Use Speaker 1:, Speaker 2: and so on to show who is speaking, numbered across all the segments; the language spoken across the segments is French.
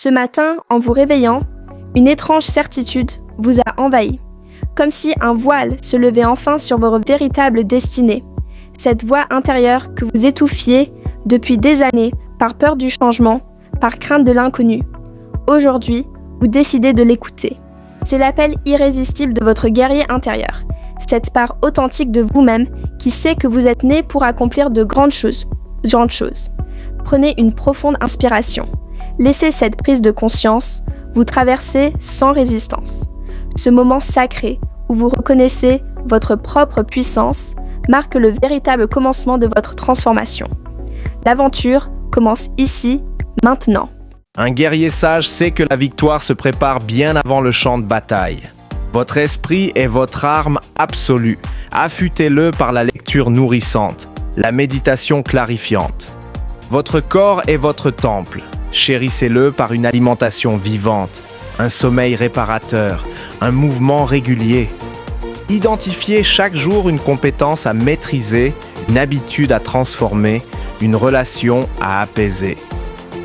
Speaker 1: Ce matin, en vous réveillant, une étrange certitude vous a envahi, comme si un voile se levait enfin sur vos véritables destinées. Cette voix intérieure que vous étouffiez depuis des années par peur du changement, par crainte de l'inconnu. Aujourd'hui, vous décidez de l'écouter. C'est l'appel irrésistible de votre guerrier intérieur, cette part authentique de vous-même qui sait que vous êtes né pour accomplir de grandes choses. Prenez une profonde inspiration. Laissez cette prise de conscience vous traverser sans résistance. Ce moment sacré où vous reconnaissez votre propre puissance marque le véritable commencement de votre transformation. L'aventure commence ici, maintenant.
Speaker 2: Un guerrier sage sait que la victoire se prépare bien avant le champ de bataille. Votre esprit est votre arme absolue. Affûtez-le par la lecture nourrissante, la méditation clarifiante. Votre corps est votre temple. Chérissez-le par une alimentation vivante, un sommeil réparateur, un mouvement régulier. Identifiez chaque jour une compétence à maîtriser, une habitude à transformer, une relation à apaiser.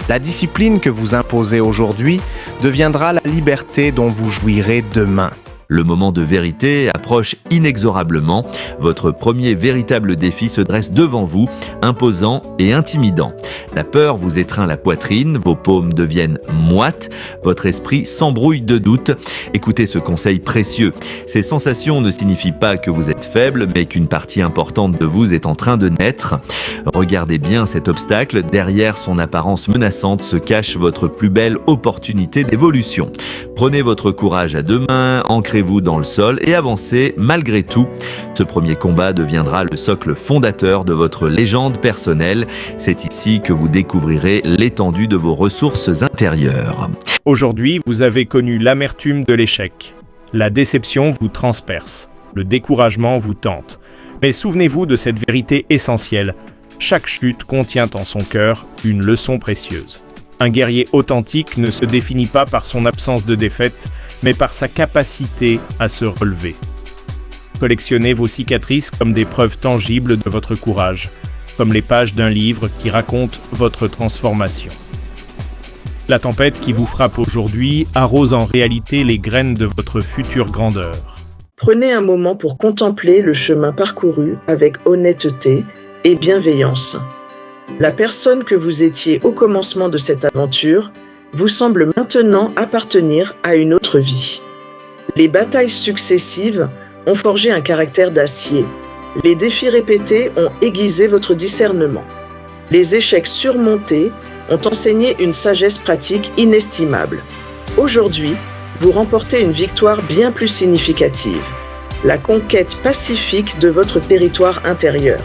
Speaker 2: La discipline que vous imposez aujourd'hui deviendra la liberté dont vous jouirez demain.
Speaker 3: Le moment de vérité approche inexorablement. Votre premier véritable défi se dresse devant vous, imposant et intimidant. La peur vous étreint la poitrine, vos paumes deviennent moites, votre esprit s'embrouille de doutes. Écoutez ce conseil précieux. Ces sensations ne signifient pas que vous êtes faible, mais qu'une partie importante de vous est en train de naître. Regardez bien cet obstacle. Derrière son apparence menaçante se cache votre plus belle opportunité d'évolution. Prenez votre courage à deux mains, ancrez-vous dans le sol et avancez malgré tout. Ce premier combat deviendra le socle fondateur de votre légende personnelle. C'est ici que vous découvrirez l'étendue de vos ressources intérieures.
Speaker 2: Aujourd'hui, vous avez connu l'amertume de l'échec. La déception vous transperce. Le découragement vous tente. Mais souvenez-vous de cette vérité essentielle. Chaque chute contient en son cœur une leçon précieuse. Un guerrier authentique ne se définit pas par son absence de défaite, mais par sa capacité à se relever. Collectionnez vos cicatrices comme des preuves tangibles de votre courage, comme les pages d'un livre qui raconte votre transformation. La tempête qui vous frappe aujourd'hui arrose en réalité les graines de votre future grandeur.
Speaker 4: Prenez un moment pour contempler le chemin parcouru avec honnêteté et bienveillance. La personne que vous étiez au commencement de cette aventure vous semble maintenant appartenir à une autre vie. Les batailles successives ont forgé un caractère d'acier. Les défis répétés ont aiguisé votre discernement. Les échecs surmontés ont enseigné une sagesse pratique inestimable. Aujourd'hui, vous remportez une victoire bien plus significative, la conquête pacifique de votre territoire intérieur.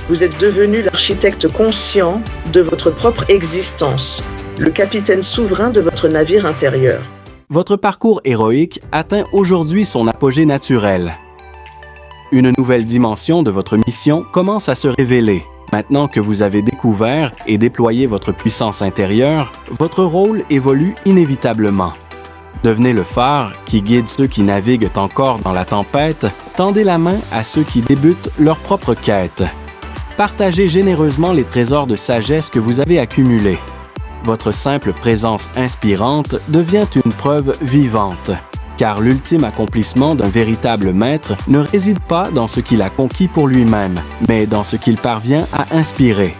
Speaker 4: Vous êtes devenu l'architecte conscient de votre propre existence, le capitaine souverain de votre navire intérieur.
Speaker 5: Votre parcours héroïque atteint aujourd'hui son apogée naturel. Une nouvelle dimension de votre mission commence à se révéler. Maintenant que vous avez découvert et déployé votre puissance intérieure, votre rôle évolue inévitablement. Devenez le phare qui guide ceux qui naviguent encore dans la tempête, tendez la main à ceux qui débutent leur propre quête. Partagez généreusement les trésors de sagesse que vous avez accumulés. Votre simple présence inspirante devient une preuve vivante, car l'ultime accomplissement d'un véritable maître ne réside pas dans ce qu'il a conquis pour lui-même, mais dans ce qu'il parvient à inspirer.